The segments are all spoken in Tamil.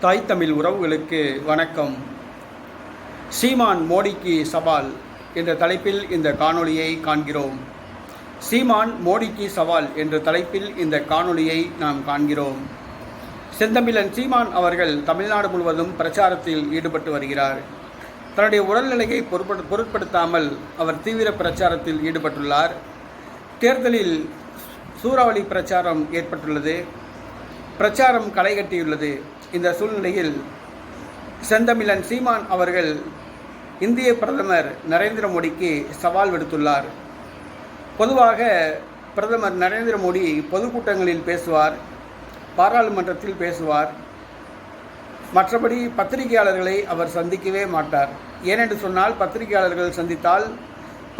தாய் தமிழ் உறவுகளுக்கு வணக்கம். சீமான் மோடிக்கு சவால் என்ற தலைப்பில் இந்த காணொளியை காண்கிறோம். சீமான் மோடிக்கு சவால் என்ற தலைப்பில் இந்த காணொளியை நாம் காண்கிறோம். செந்தமிழன் சீமான் அவர்கள் தமிழ்நாடு முழுவதும் பிரச்சாரத்தில் ஈடுபட்டு வருகிறார். தன்னுடைய உடல்நிலையை பொருட்படுத்தாமல் அவர் தீவிர பிரச்சாரத்தில் ஈடுபட்டுள்ளார். தேர்தலில் சூறாவளி பிரச்சாரம் ஏற்பட்டுள்ளது. பிரச்சாரம் களைகட்டியுள்ளது. இந்த சூழ்நிலையில் செந்தமிழன் சீமான் அவர்கள் இந்திய பிரதமர் நரேந்திர மோடிக்கு சவால் விடுத்துள்ளார். பொதுவாக பிரதமர் நரேந்திர மோடி பொதுக்கூட்டங்களில் பேசுவார், பாராளுமன்றத்தில் பேசுவார். மற்றபடி பத்திரிகையாளர்களை அவர் சந்திக்கவே மாட்டார். ஏனென்று சொன்னால், பத்திரிகையாளர்கள் சந்தித்தால்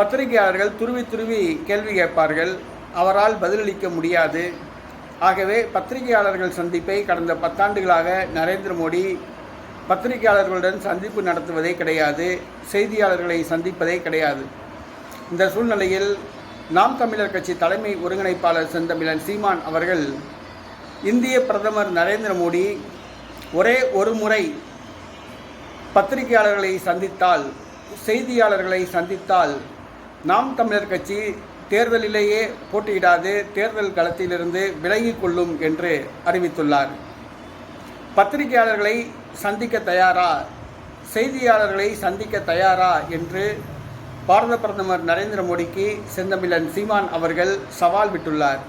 பத்திரிகையாளர்கள் துருவி கேள்வி கேட்பார்கள். அவரால் பதிலளிக்க முடியாது. ஆகவே பத்திரிகையாளர்கள் சந்திப்பை கடந்த 10 ஆண்டுகளாக நரேந்திர மோடி பத்திரிகையாளர்களுடன் சந்திப்பு நடத்துவதே கிடையாது, செய்தியாளர்களை சந்திப்பதே கிடையாது. இந்த சூழ்நிலையில் நாம் தமிழர் கட்சி தலைமை ஒருங்கிணைப்பாளர் செந்தமிழன் சீமான் அவர்கள் இந்திய பிரதமர் நரேந்திர மோடி ஒரே ஒரு முறை பத்திரிகையாளர்களை சந்தித்தால், செய்தியாளர்களை சந்தித்தால் நாம் தமிழர் கட்சி தேர்தலிலேயே போட்டியிடாது, தேர்தல் களத்திலிருந்து விலகிக் கொள்ளும் என்று அறிவித்துள்ளார். பத்திரிகையாளர்களை சந்திக்க தயாரா, செய்தியாளர்களை சந்திக்க தயாரா என்று பாரத பிரதமர் நரேந்திர மோடிக்கு செந்தமிழன் சீமான் அவர்கள் சவால் விட்டுள்ளார்.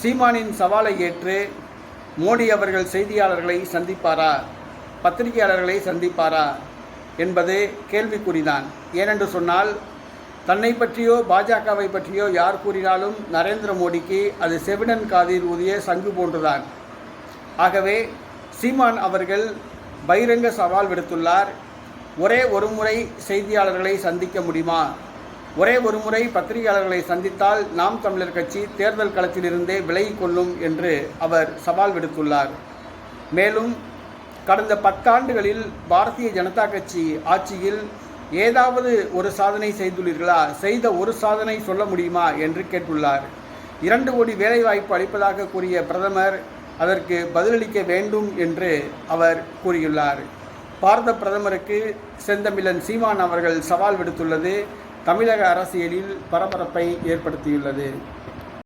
சீமானின் சவாலை ஏற்று மோடி அவர்கள் செய்தியாளர்களை சந்திப்பாரா, பத்திரிகையாளர்களை சந்திப்பாரா என்பது கேள்விக்குறிதான். ஏனென்று சொன்னால், தன்னை பற்றியோ பாஜகவை பற்றியோ யார் கூறினாலும் நரேந்திர மோடிக்கு அது செவிடன் காதில் ஊதிய சங்கு போன்றுதான். ஆகவே சீமான் அவர்கள் பகிரங்க சவால் விடுத்துள்ளார். ஒரே ஒரு முறை செய்தியாளர்களை சந்திக்க முடியுமா, ஒரே ஒரு முறை பத்திரிகையாளர்களை சந்தித்தால் நாம் தமிழர் கட்சி தேர்தல் களத்திலிருந்தே விலகிக் கொள்ளும் என்று அவர் சவால் விடுத்துள்ளார். மேலும் கடந்த 10 ஆண்டுகளில் பாரதிய ஜனதா கட்சி ஆட்சியில் ஏதாவது ஒரு சாதனை செய்துள்ளீர்களா, செய்த ஒரு சாதனை சொல்ல முடியுமா என்று கேட்டுள்ளார். 2 கோடி வேலைவாய்ப்பு அளிப்பதாக கூறிய பிரதமர் அதற்கு பதிலளிக்க வேண்டும் என்று அவர் கூறியுள்ளார். பாரத பிரதமருக்கு செந்தமிழன் சீமான் அவர்கள் சவால் விடுத்துள்ளது தமிழக அரசியலில் பரபரப்பை ஏற்படுத்தியுள்ளது.